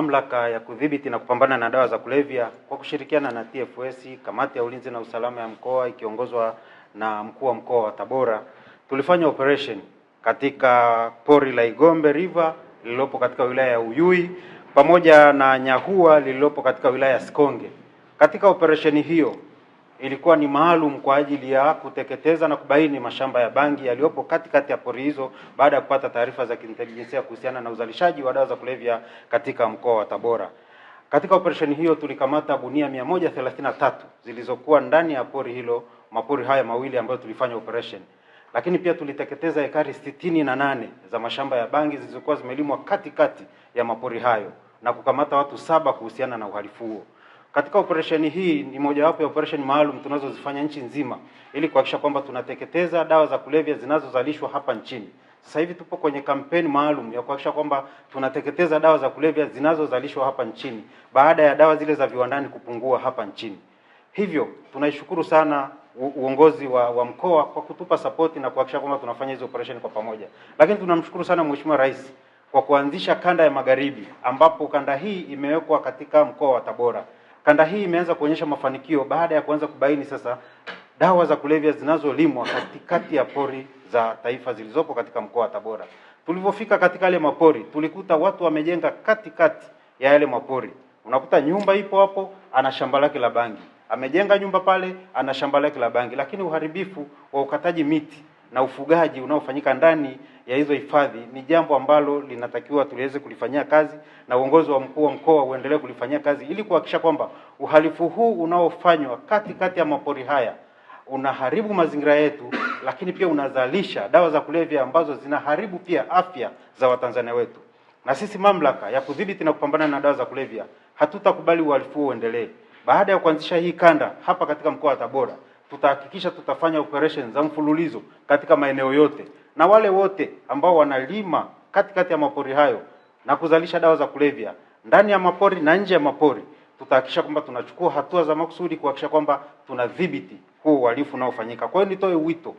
Mamlaka ya Kudhibiti na Kupambana na Dawa za Kulevya kwa kushirikiana na TFS, Kamati ya Ulinzi na Usalama ya Mkoa ikiongozwa na Mkuu wa Mkoa wa Tabora, tulifanya operation katika pori la Igombe River lililopo katika wilaya ya Uyui pamoja na Nyahua lililopo katika wilaya ya Sikonge. Katika operation hiyo ilikuwa ni maalum kwa ajili ya kuteketeza na kubaini mashamba ya bangi yaliyopo katikati ya pori hizo baada ya kupata taarifa za kiintelijensia kuhusiana na uzalishaji wa dawa za kulevya katika mkoa wa Tabora. Katika operation hiyo tulikamata gunia 133 zilizokuwa ndani ya pori hilo, mapori haya mawili ambayo tulifanya operation. Lakini pia tuliteketeza ekari 68 za mashamba ya bangi zilizokuwa zimelimwa katikati ya mapori hayo na kukamata watu 7 kuhusiana na uhalifu huo. Katika operation hii ni mojawapo ya operation maalum tunazozifanya nchi nzima ili kuhakikisha kwamba tunateketeza dawa za kulevya zinazozalishwa hapa nchini. Sasa hivi tupo kwenye kampeni maalum ya kuhakikisha kwamba tunateketeza dawa za kulevya zinazozalishwa hapa nchini baada ya dawa zile za viwandani kupungua hapa nchini. Hivyo tunaishukuru sana uongozi wa mkoa kwa kutupa support na kuhakikisha kwamba tunafanya hizo operation kwa pamoja. Lakini tunamshukuru sana Mheshimiwa Rais kwa kuanzisha kanda ya Magharibi, ambapo kanda hii imewekwa katika mkoa wa Tabora. Kanda hii imeanza kuonyesha mafanikio baada ya kuanza kubaini sasa dawa za kulevya zinazolimwa katikati ya pori za taifa zilizopo katika mkoa wa Tabora. Tulipofika katika yale mapori, tulikuta watu wamejenga katikati ya yale mapori. Unakuta nyumba ipo hapo, ana shamba lake la bangi. Amejenga nyumba pale, ana shamba lake la bangi. Lakini uharibifu wa ukataji miti na ufugaji unaofanyika ndani ya hizo hifadhi ni jambo ambalo linatakiwa tuliweze kulifanyia kazi, na uongozi wa mkuu wa mkoa uendelee kulifanyia kazi ili kuhakikisha kwamba uhalifu huu unaofanywa katikati ya mapori haya unaharibu mazingira yetu, lakini pia unazalisha dawa za kulevya ambazo zinaharibu pia afya za Watanzania wetu. Na sisi Mamlaka ya Kudhibiti na Kupambana na Dawa za Kulevya hatutakubali uhalifu huu uendelee. Baada ya kuanzisha hii kanda hapa katika mkoa wa Tabora, tutahakikisha tutafanya operation za mfululizo katika maeneo yote, na wale wote ambao wanalima katikati ya mapori hayo na kuzalisha dawa za kulevya ndani ya mapori na nje ya mapori, tutahakikisha kwamba tunachukua hatua za makusudi kuhakikisha kwamba tunadhibiti huo uhalifu unaofanyika. Kwa hiyo nitoe wito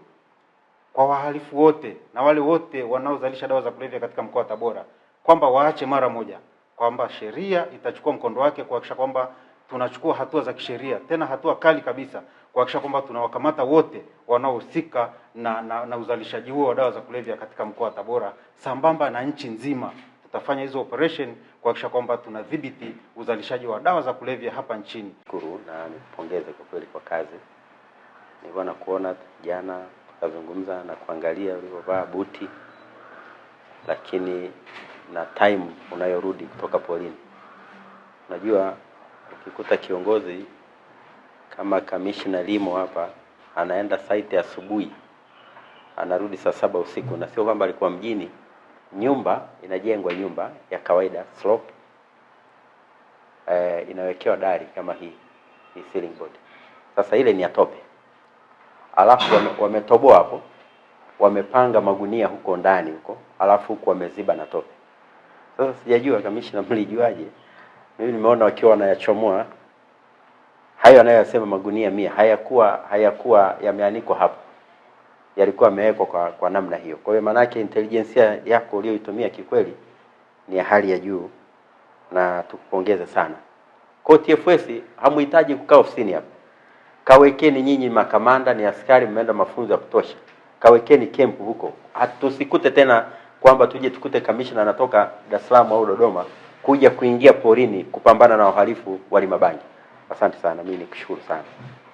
kwa wahalifu wote na wale wote wanaozalisha dawa za kulevya katika mkoa wa Tabora kwamba waache mara moja, kwamba sheria itachukua mkondo wake kuhakikisha kwamba tunachukua hatua za kisheria, tena hatua kali kabisa, kuhakikisha kwamba tunawakamata wote wanaohusika na uzalishaji huo wa dawa za kulevya katika mkoa wa Tabora. Sambamba na nchi nzima tutafanya hizo operation kuhakikisha kwamba tunadhibiti uzalishaji wa dawa za kulevya hapa nchini. Shukuru na nipongeze kwa kweli kwa kazi. Nilikuwa na kuona jana tukazungumza na kuangalia ulivyovaa buti, lakini na time unayorudi kutoka polini. Unajua ukikuta kiongozi kama kamishna Limo hapa anaenda site asubuhi, anarudi saa 7 usiku, na sio kwamba alikuwa mjini. Nyumba inajengwa, nyumba ya kawaida slope, inawekewa dari kama hii ceiling board. Sasa ile ni atope, alafu wametoboa hapo, wamepanga magunia huko ndani huko, alafu huko wameziba na tope. Sasa sijajua kamishna mlijuaje? Mimi nimeona wakiwa wanayachomoa hayo anayosema magunia 100 hayakuwa yameanikwa hapo, yalikuwa yamewekwa kwa namna hiyo. Kwa hiyo maana yake intelligence yako uliyoitumia kikweli ni ya hali ya juu, na tukupongeze sana. Kwa TFS hamuhitaji kukaa ofisini hapa. Kawekeni nyinyi makamanda, ni askari, mmeenda mafunzo ya kutosha. Kawekeni camp huko. Hatusikute tena kwamba tuje tukute kamishna anatoka Dar es Salaam au Dodoma kuja kuingia porini kupambana na wahalifu wa limabangi. Asante sana, mimi nikushukuru sana.